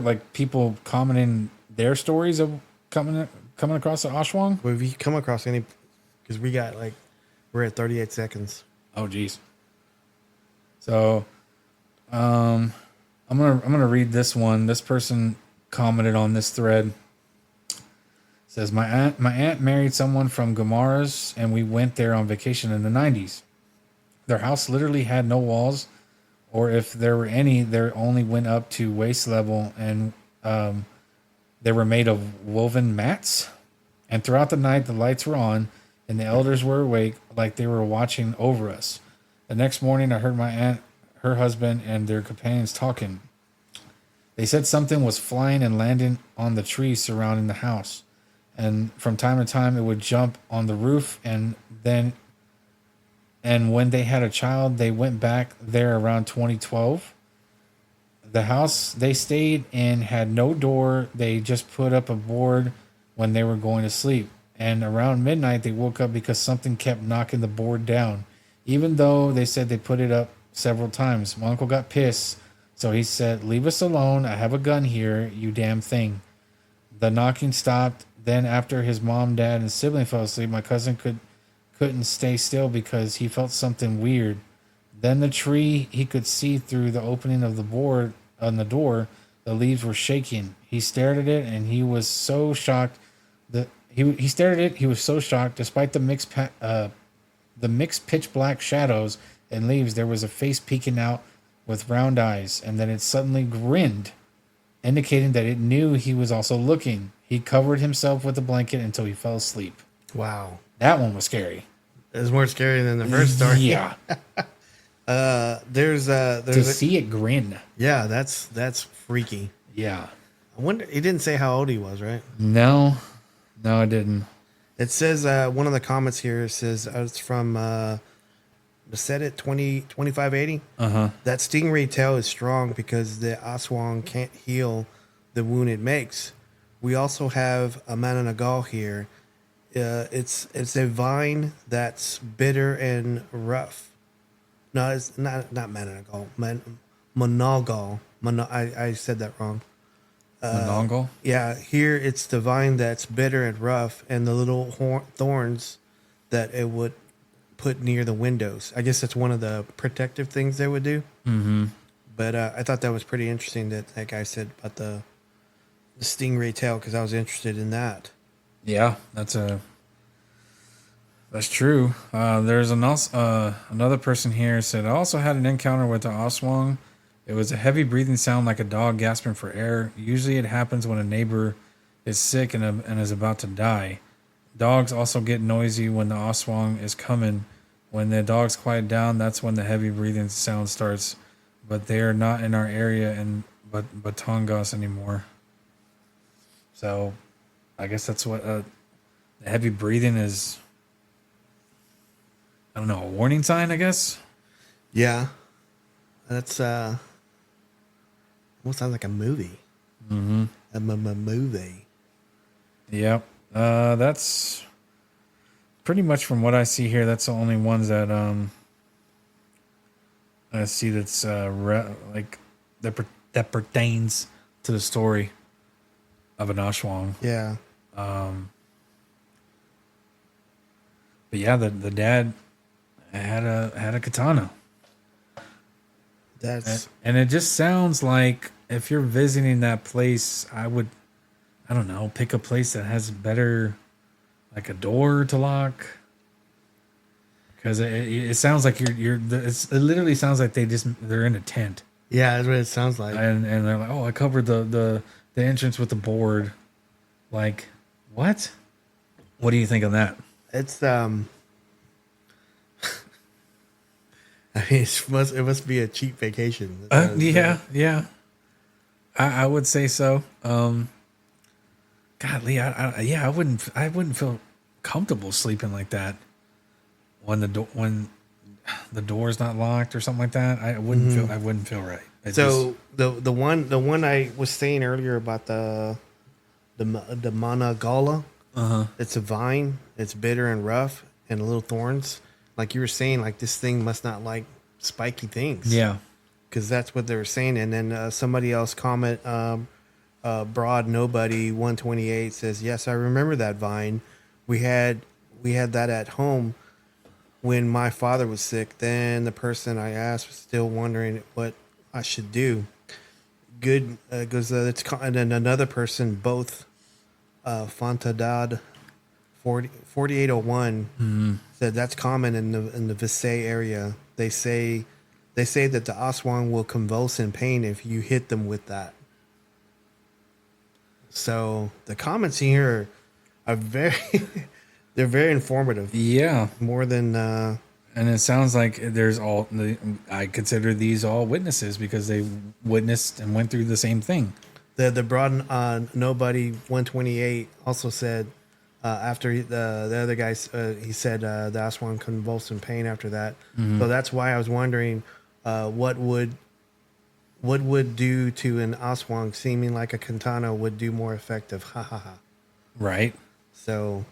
like people commenting their stories of coming across the Aswang. Well, if you come across any, because we're at 38 seconds. Oh geez. So I'm gonna read this one. This person commented on this thread. It says my aunt married someone from Guimaras and we went there on vacation in the 90s. Their house literally had no walls, or if there were any, they only went up to waist level, and they were made of woven mats. And throughout the night, the lights were on, and the elders were awake, like they were watching over us. The next morning, I heard my aunt, her husband, and their companions talking. They said something was flying and landing on the trees surrounding the house, and from time to time, it would jump on the roof, and when they had a child, they went back there around 2012. The house they stayed in had no door. They just put up a board when they were going to sleep. And around midnight, they woke up because something kept knocking the board down, even though they said they put it up several times. My uncle got pissed, so he said, "Leave us alone. I have a gun here, you damn thing." The knocking stopped. Then after his mom, dad, and sibling fell asleep, my cousin couldn't stay still because he felt something weird. Then the tree he could see through the opening of the board on the door The leaves were shaking. He stared at it, and he was so shocked. He stared at it. He was so shocked. Despite the mixed pitch black shadows and leaves, there was a face peeking out with round eyes, and then it suddenly grinned, indicating that it knew he was also looking. He covered himself with a blanket until he fell asleep. Wow. That one was scary. It was more scary than the first story. Yeah. There's To see it grin. Yeah, that's freaky. Yeah. I wonder. He didn't say how old he was, right? No, I didn't. It says one of the comments here says it's from said it 2580. That stingray tail is strong because the Aswang can't heal the wound it makes. We also have a Manananggal here. It's a vine that's bitter and rough. No, it's not Manananggal. Manananggal. I said that wrong. Manananggal? Yeah, here it's the vine that's bitter and rough, and the little thorns that it would put near the windows. I guess that's one of the protective things they would do. Mm-hmm. But I thought that was pretty interesting that guy said about the stingray tail, because I was interested in that. Yeah, that's true. There's another person here said, I also had an encounter with the Aswang. It was a heavy breathing sound like a dog gasping for air. Usually it happens when a neighbor is sick and is about to die. Dogs also get noisy when the Aswang is coming. When the dogs quiet down, that's when the heavy breathing sound starts. But they are not in our area in Batangas anymore. So I guess that's what the heavy breathing is. I don't know, a warning sign, I guess? Yeah. That's almost sounds like a movie. Mm-hmm. A movie. Yep. That's pretty much from what I see here. That's the only ones that I see that's like that pertains to the story of an Aswang. Yeah. But yeah, the dad had a katana. And it just sounds like if you're visiting that place, I don't know, pick a place that has better, like a door to lock. Because it sounds like it literally sounds like they're in a tent. Yeah, that's what it sounds like. And they're like, oh, I covered the entrance with the board. Like, what? What do you think of that? It's I mean, it must be a cheap vacation. Yeah. I would say so. Godly, I wouldn't feel comfortable sleeping like that when the door's not locked or something like that. I wouldn't feel right. The one I was saying earlier about the Manananggal, it's a vine. It's bitter and rough and little thorns. Like you were saying, like this thing must not like spiky things. Yeah. Because that's what they were saying. And then somebody else comment, Broad Nobody 128 says, yes, I remember that vine. We had that at home when my father was sick. Then the person I asked was still wondering what I should do. Good, goes, and then another person, both Fontadad 4801 said that's common in the Visay area. They say that the Aswang will convulse in pain if you hit them with that. So the comments here are they're very informative. Yeah, more than and it sounds like I consider these all witnesses because they witnessed and went through the same thing. The broad Nobody 128 also said. After the other guy, he said the Aswang convulsed in pain after that. Mm-hmm. So that's why I was wondering what would do to an Aswang seeming like a katana would do more effective. Ha ha ha. Right. So,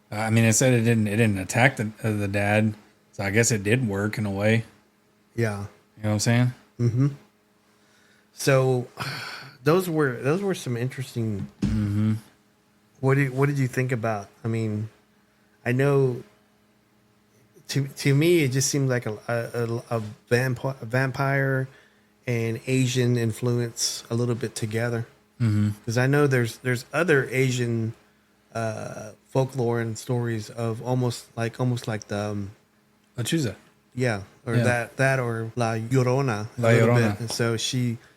I mean, it said it didn't attack the dad, so I guess it did work in a way. Yeah. You know what I'm saying? Mm-hmm. So, those were some interesting. Mm-hmm. What did you think about? I mean, I know to me it just seemed like a vampire, and Asian influence a little bit together. Because I know there's other Asian folklore and stories of almost like the Achusa. yeah, or Yeah. that or La Llorona. La a little Llorona. bit. And so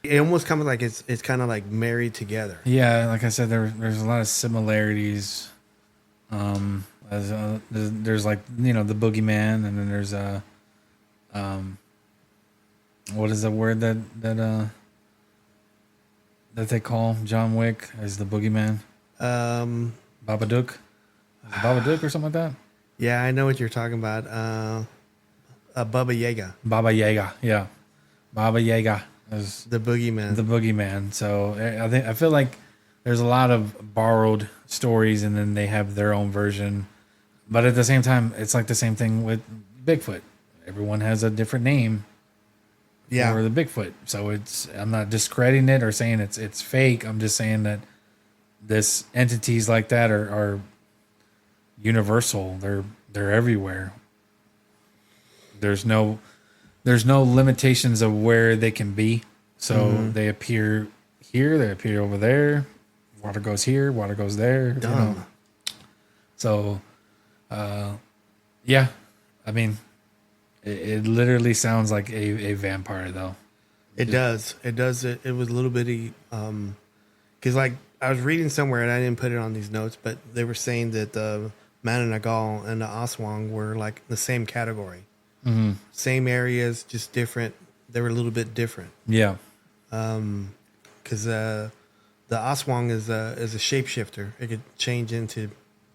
it almost comes like it's kind of like married together. Yeah, like I said, there's a lot of similarities. There's like the boogeyman, and then there's what is the word that they call John Wick as the boogeyman? Babadook, is it Babadook or something like that. Yeah, I know what you're talking about. Baba Yaga, Baba Yaga, yeah, Baba Yaga is the boogeyman. the boogeyman. So I feel like there's a lot of borrowed stories, and then they have their own version. But at the same time, it's like the same thing with Bigfoot. Everyone has a different name Yeah, for the Bigfoot. So I'm not discrediting it or saying it's fake. I'm just saying that this entities like that are universal. They're everywhere. There's no limitations of where they can be. So they appear here, they appear over there. Water goes here, water goes there. dumb. So, yeah, I mean, it literally sounds like a vampire, though. It does. It does. It was a little bitty. Because like I was reading somewhere and I didn't put it on these notes, but they were saying that the Manananggal and the Aswang were like the same category, same areas, just different. They were a little bit different. Yeah. Because the Aswang is a shapeshifter. It could change into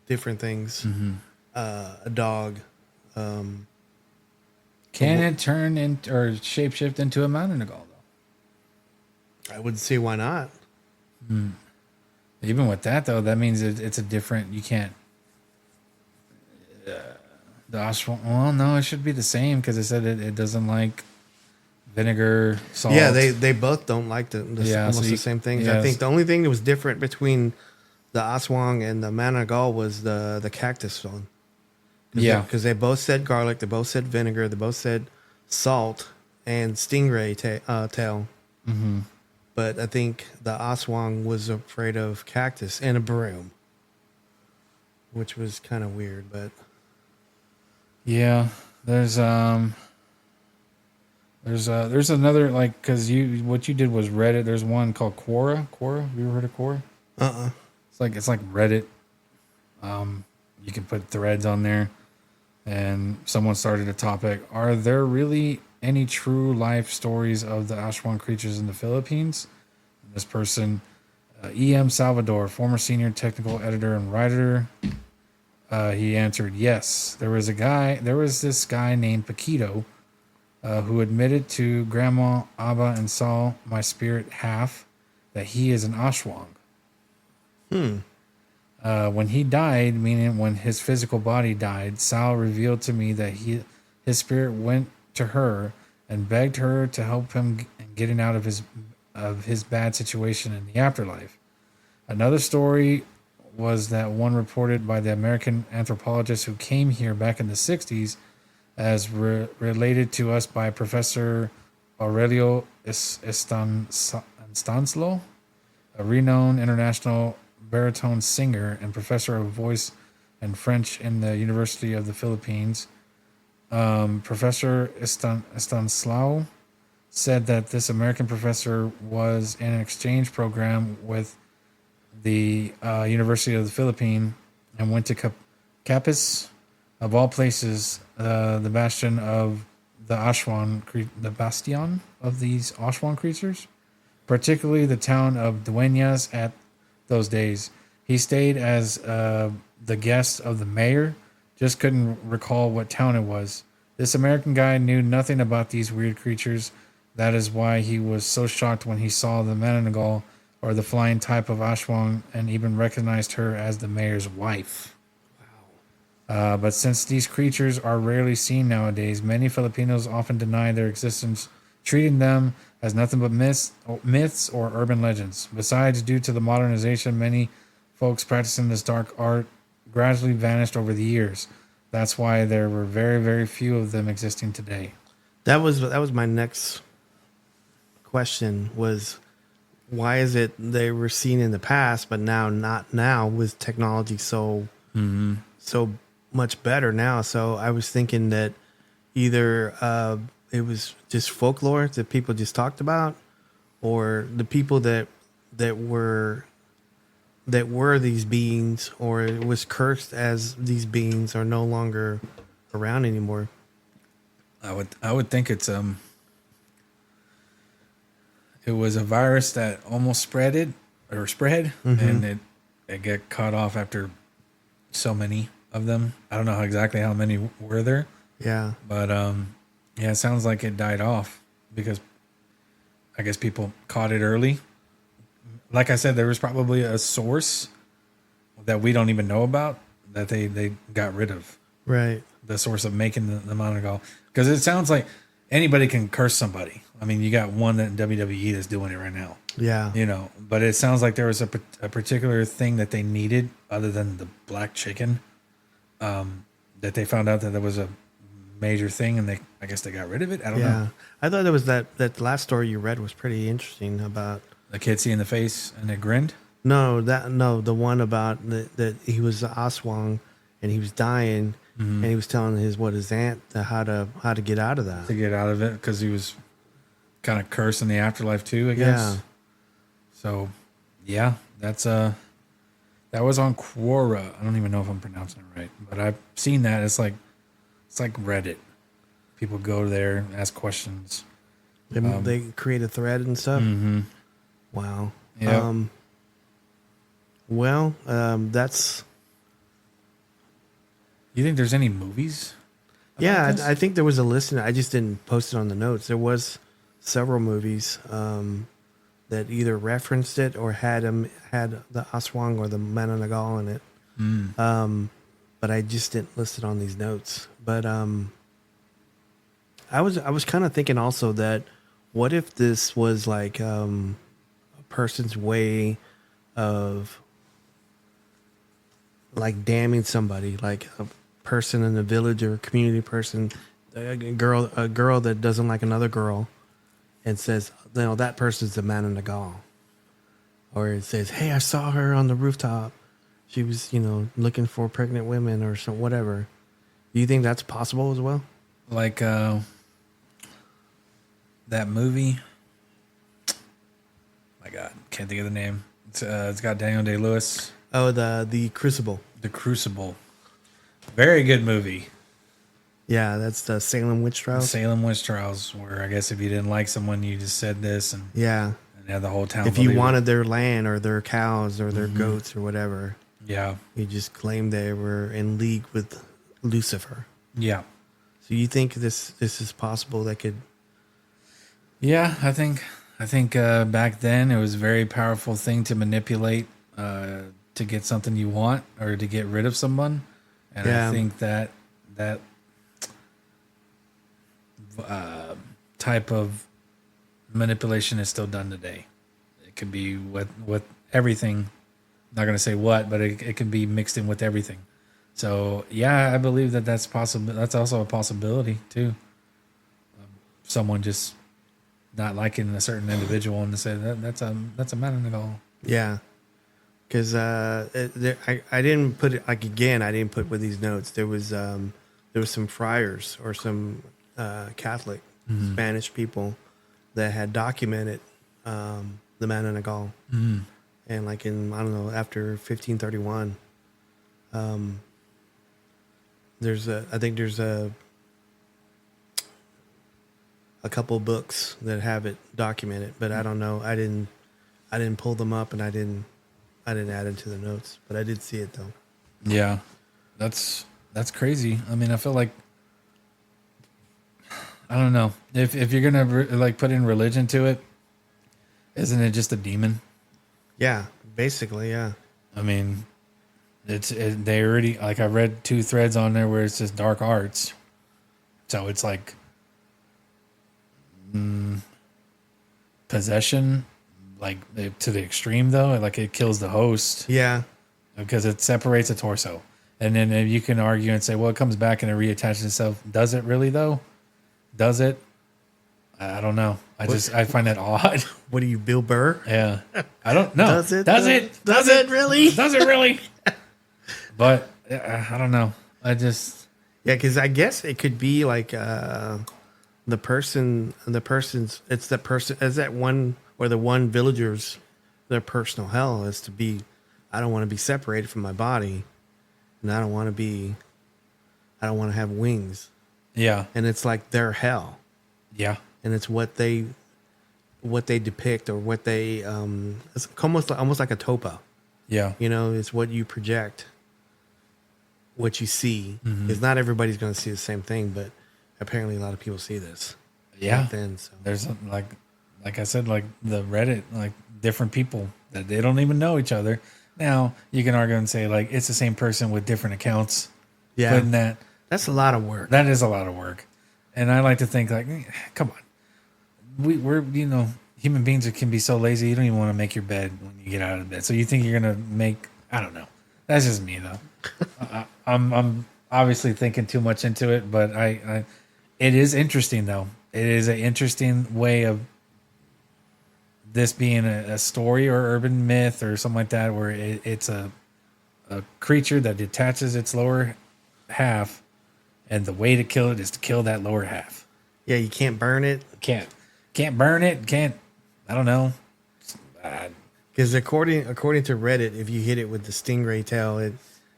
different things. A dog. Can it turn into or shapeshift into a Manananggal, though? I wouldn't see why not. Even with that, though, that means it's a different. You can't. The Aswang. Well, no, it should be the same because it said it doesn't like vinegar, salt. Yeah, they both don't like almost so the same things. yeah, I think the only thing that was different between the Aswang and the Manananggal was the cactus one. Yeah. Because they both said garlic, they both said vinegar, they both said salt and stingray tail. But I think the Aswang was afraid of cactus and a broom, which was kind of weird. But Yeah, there's another like because what you did was Reddit. There's one called Quora. Quora, have you ever heard of Quora? It's like Reddit. You can put threads on there, and someone started a topic: are there really any true life stories of the Aswang creatures in the Philippines? And this person, E.M. Salvador, former senior technical editor and writer, he answered yes. There was this guy named Paquito who admitted to Grandma, Abba, and Saul, my spirit half, that he is an Aswang. When he died, meaning when his physical body died, Sal revealed to me that his spirit went to her and begged her to help him in getting out of his bad situation in the afterlife. Another story was that one reported by the American anthropologist who came here back in the 60s as related to us by Professor Aurelio Estanslo, a renowned international baritone singer and professor of voice and French in the University of the Philippines. Professor Estanslo said that this American professor was in an exchange program with the University of the Philippines and went to Capiz, of all places, the bastion of the bastion of these Aswang creatures, particularly the town of Dueñas at those days. He stayed as the guest of the mayor, just couldn't recall what town it was. This American guy knew nothing about these weird creatures. That is why he was so shocked when he saw the Manananggal, or the flying type of Aswang, and even recognized her as the mayor's wife. Wow. But since these creatures are rarely seen nowadays, many Filipinos often deny their existence, treating them as nothing but myths or urban legends. Besides, due to the modernization, many folks practicing this dark art gradually vanished over the years. That's why there were very, very few of them existing today. that was my next question was, why is it they were seen in the past, but now not now with technology so much better now? So I was thinking that either it was just folklore that people just talked about, or the people that were these beings, or it was cursed as these beings are no longer around anymore. I would think it's it was a virus that almost spread, and it got cut off after so many of them. I don't know exactly how many were there. Yeah. But yeah, it sounds like it died off because I guess people caught it early. Like I said, there was probably a source that we don't even know about that they got rid of. Right. The source of making the Manananggal. Because it sounds like anybody can curse somebody. I mean, you got one that in WWE that's doing it right now. Yeah. You know, but it sounds like there was a particular thing that they needed other than the black chicken, that they found out that there was a major thing, and I guess they got rid of it. I don't know. I thought it was that last story you read was pretty interesting about The kid seeing the face and it grinned. No, the one about that he was Aswang and he was dying, and he was telling his aunt how to get out of that. To get out of it, because he was kind of cursed in the afterlife too, I guess. Yeah. So, yeah, that's that was on Quora. I don't even know if I'm pronouncing it right, but I've seen that. It's like Reddit. People go there and ask questions. They create a thread and stuff. Mm-hmm. Wow. Yeah. That's. You think there's any movies? Yeah, I think there was a list. I just didn't post it on the notes. There was several movies that either referenced it or had the Aswang or the Manananggal in it. But I just didn't list it on these notes. But I was kind of thinking also that what if this was like a person's way of like damning somebody, like a person in the village or a community person, a girl that doesn't like another girl, and says, that person's the Manananggal. Or it says, hey, I saw her on the rooftop. She was, looking for pregnant women or some whatever. Do you think that's possible as well? Like that movie. My God, can't think of the name. It's got Daniel Day-Lewis. Oh, the Crucible. The Crucible. Very good movie. Yeah, that's the Salem Witch Trials. Salem Witch Trials, where I guess if you didn't like someone, you just said this, and had the whole town. If you wanted their land or their cows or their goats or whatever, you just claimed they were in league with Lucifer. Yeah. So you think this is possible? That could. Yeah, I think back then it was a very powerful thing to manipulate to get something you want or to get rid of someone, and I think that type of manipulation is still done today. It could be with everything. I'm not going to say what, but it can be mixed in with everything. So yeah, I believe that's possible. That's also a possibility too. Someone just not liking a certain individual and to say that's a Manananggal. Yeah, because I didn't put it I didn't put with these notes. There was some friars or some Catholic Spanish people that had documented the Manananggal, and like in after 1531, there's a couple books that have it documented, but I don't know. I didn't pull them up, and I didn't add it to the notes, but I did see it though. Yeah, that's crazy. I mean, I feel like I don't know if you're gonna put in religion to it, isn't it just a demon? Yeah, basically, yeah. I mean, they already I read 2 threads on there where it's just dark arts, so it's like possession, to the extreme though. Like it kills the host. Yeah, because it separates the torso, and then you can argue and say, well, it comes back and it reattaches itself. Does it really though? Does it? I don't know. I find that odd. What are you, Bill Burr? Yeah. I don't know. Does it? Does it really? Does it really? But I don't know. Yeah, because I guess it could be like it's the one villager's, their personal hell is to be, I don't want to be separated from my body, and I don't want to have wings. Yeah. And it's like their hell. Yeah. And it's what they depict, or what they it's almost like a topa. Yeah. You know, it's what you project, what you see. Because not everybody's going to see the same thing, but apparently a lot of people see this. Yeah. Then, so. There's like I said, like the Reddit, like different people that they don't even know each other. Now you can argue and say like it's the same person with different accounts. Yeah. But that's a lot of work. That is a lot of work. And I like to think like, come on. We're human beings can be so lazy. You don't even want to make your bed when you get out of bed. So you think you're gonna make? I don't know. That's just me though. I'm obviously thinking too much into it, but it is interesting though. It is an interesting way of this being a story or urban myth or something like that, where it's a creature that detaches its lower half, and the way to kill it is to kill that lower half. Yeah, you can't burn it. Can't burn it. I don't know. Because according to Reddit, if you hit it with the stingray tail, it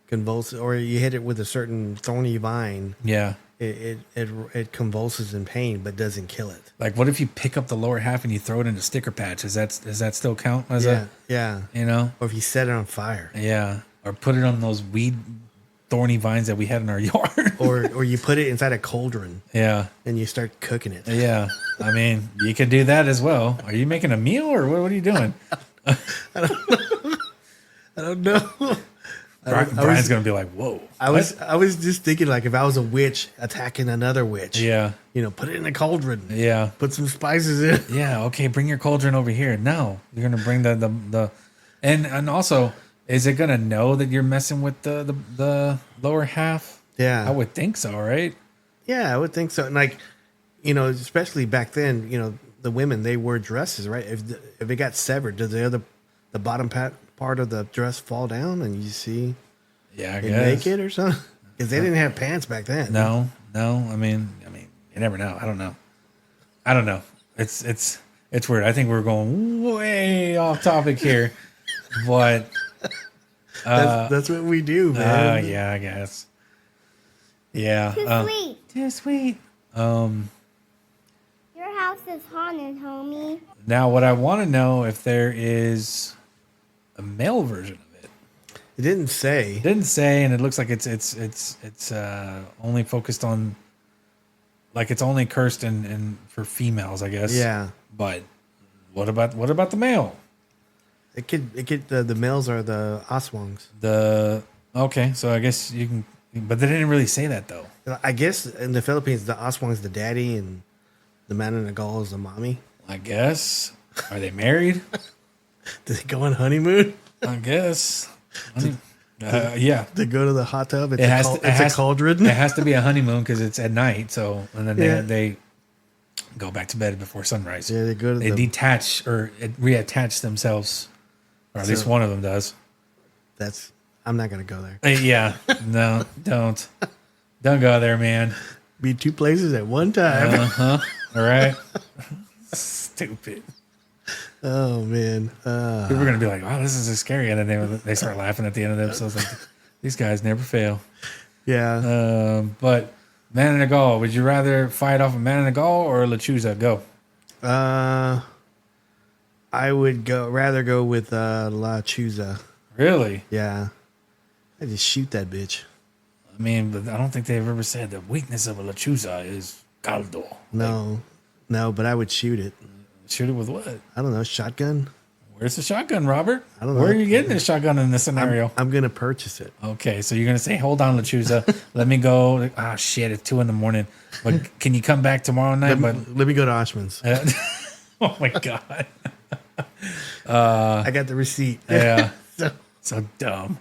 convulses, or you hit it with a certain thorny vine. Yeah. It convulses in pain, but doesn't kill it. Like, what if you pick up the lower half and you throw it in a sticker patch? Does that still count as yeah. You know? Or if you set it on fire. Yeah. Or put it on those weed thorny vines that we had in our yard. or you put it inside a cauldron. Yeah. And you start cooking it. Yeah. I mean, you can do that as well. Are you making a meal, or what are you doing? I don't know. Brian's gonna be like, "Whoa!" I was just thinking, like, if I was a witch attacking another witch, yeah, put it in a cauldron, yeah, put some spices in, yeah. Okay, bring your cauldron over here. No, you're gonna bring the and also, is it gonna know that you're messing with the lower half? Yeah, I would think so, right? Yeah, I would think so. And like, especially back then, the women, they wore dresses, right? If it got severed, does the bottom part of the dress fall down and you see it naked or something? Because they didn't have pants back then. No. I mean, you never know. I don't know. It's weird. I think we're going way off topic here, but that's what we do, man. Yeah, I guess. Yeah. Too sweet. Your house is haunted, homie. Now, what I want to know, if there is a male version of it. It didn't say. And it looks like it's only focused on, like, it's only cursed in for females, I guess. Yeah. But what about the male? It could the males are the Aswangs. Okay, so I guess you can, but they didn't really say that though. I guess in the Philippines, the Aswang is the daddy and the Manananggal is the mommy. I guess. Are they married? Do they go on honeymoon? I guess. Yeah. They go to the hot tub. It's a cauldron. It has to be a honeymoon because it's at night. So, and then they go back to bed before sunrise. Yeah, they detach or reattach themselves, or at least one of them does. I'm not gonna go there. Yeah, no, don't go there, man. Be two places at one time. All right. Stupid. Oh man, people are gonna be like, "Wow, this is so scary," and then they start laughing at the end of the episode. Like, these guys never fail. Yeah. But Manananggal, would you rather fight off a Manananggal or a Lechuza? Go. I would rather go with La Chuza. Really? Yeah. I just shoot that bitch. I mean, but I don't think they've ever said the weakness of a Lechuza is caldo. No, but I would shoot it. Shoot it with what? I don't know. Shotgun? Where's the shotgun, Robert? I don't know. Where are you getting this shotgun in this scenario? I'm going to purchase it. Okay, so you're going to say, hold on, Lechuza. Let me go. Ah, shit, it's 2 a.m. But can you come back tomorrow night? Let me go to Oshman's. Oh, my God. I got the receipt. Yeah. So dumb.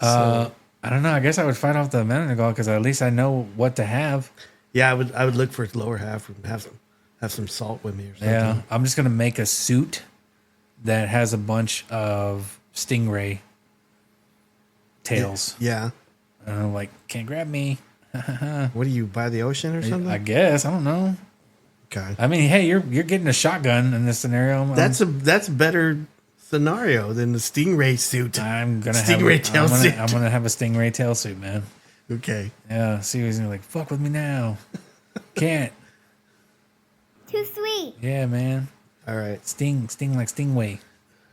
I don't know. I guess I would fight off the Manananggal because at least I know what to have. Yeah, I would look for its lower half and have some salt with me or something. Yeah, I'm just gonna make a suit that has a bunch of stingray tails. Yeah. And I'm like, can't grab me. What are you, by the ocean or something? I guess. I don't know. Okay. I mean, hey, you're getting a shotgun in this scenario. That's a better scenario than the stingray suit. I'm gonna stingray tail suit. I'm gonna have a stingray tail suit, man. Okay. Yeah. See, he's gonna be like, fuck with me now. Can't. Too sweet. Yeah, man. All right. Sting like Stingray.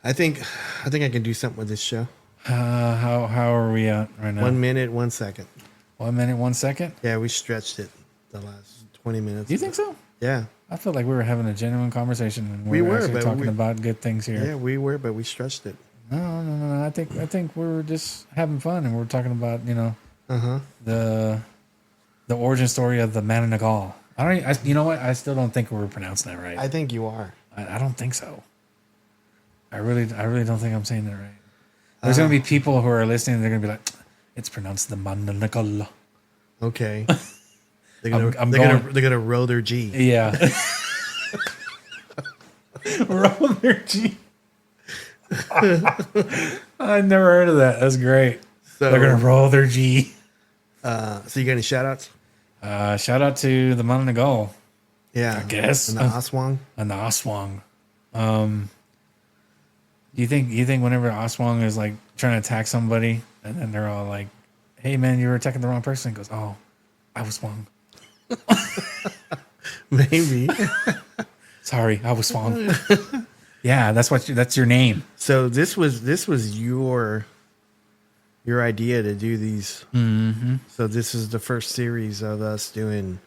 I think I can do something with this show. How are we at right now? 1 minute, 1 second. 1 minute, 1 second. Yeah, we stretched it the last 20 minutes. You think so? Yeah. I felt like we were having a genuine conversation and We were, actually but talking about good things here. Yeah, we were, but we stretched it. No. I think we were just having fun and we're talking about, the origin story of the Manananggal. You know what? I still don't think we were pronouncing that right. I think you are. I don't think so. I really don't think I'm saying that right. There's gonna be people who are listening. They're gonna be like, "It's pronounced the Manananggal." Okay. They're I'm gonna roll their G. Yeah. Roll their G. I never heard of that. That's great. So, They're gonna roll their G. So you got any shout outs? Shout out to the Manananggal. Yeah. I guess. And the Aswang. And the Aswang. You think whenever Aswang is like trying to attack somebody and then they're all like, "Hey man, you were attacking the wrong person," he goes, "Oh, I was swung." Maybe. Sorry, I was swung. Yeah, that's your name. So this was your idea to do these. Mm-hmm. So this is the first series of us doing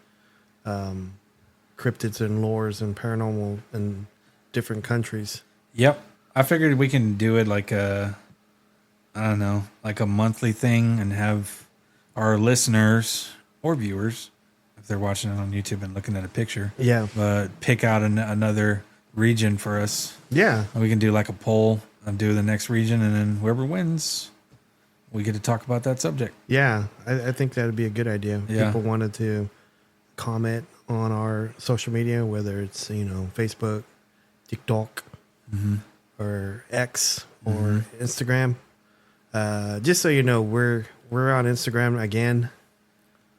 cryptids and lores and paranormal in different countries. Yep. I figured we can do it like a monthly thing and have our listeners or viewers, if they're watching it on YouTube and looking at a picture, pick out another region for us. Yeah. And we can do like a poll and do the next region, and then whoever wins, we get to talk about that subject. Yeah, I think that would be a good idea. Yeah. People wanted to comment on our social media, whether it's Facebook, TikTok, or X, or Instagram. Just so you know, we're on Instagram again.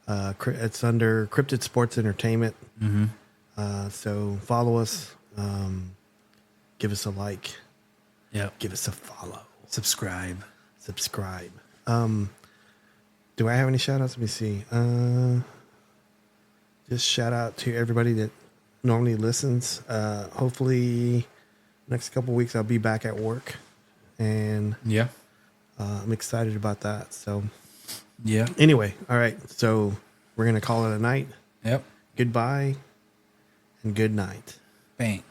It's under Cryptid Sports Entertainment. So follow us. Give us a like. Yeah. Give us a follow. Subscribe. Do I have any shout outs? Let me see. Just shout out to everybody that normally listens. Hopefully next couple weeks I'll be back at work, and I'm excited about that. So anyway, all right, so we're gonna call it a night. Yep. Goodbye and good night. Bang.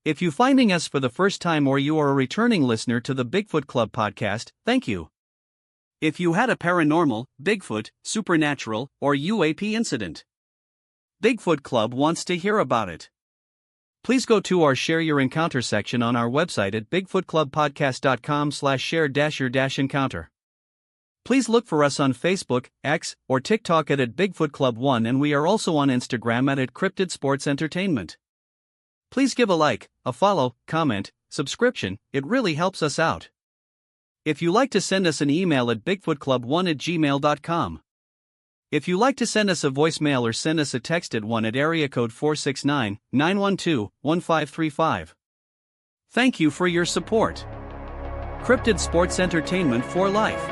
If you're finding us for the first time or you are a returning listener to the Bigfoot Club podcast, thank you. If you had a paranormal, Bigfoot, supernatural, or UAP incident, Bigfoot Club wants to hear about it. Please go to our Share Your Encounter section on our website at bigfootclubpodcast.com/share-your-encounter. Please look for us on Facebook, X, or TikTok at Bigfoot Club 1, and we are also on Instagram at Cryptid Sports Entertainment. Please give a like, a follow, comment, subscription, it really helps us out. If you like to send us an email at bigfootclub1@gmail.com. If you like to send us a voicemail or send us a text at 1 at area code 469-912-1535. Thank you for your support. Cryptid Sports Entertainment for life.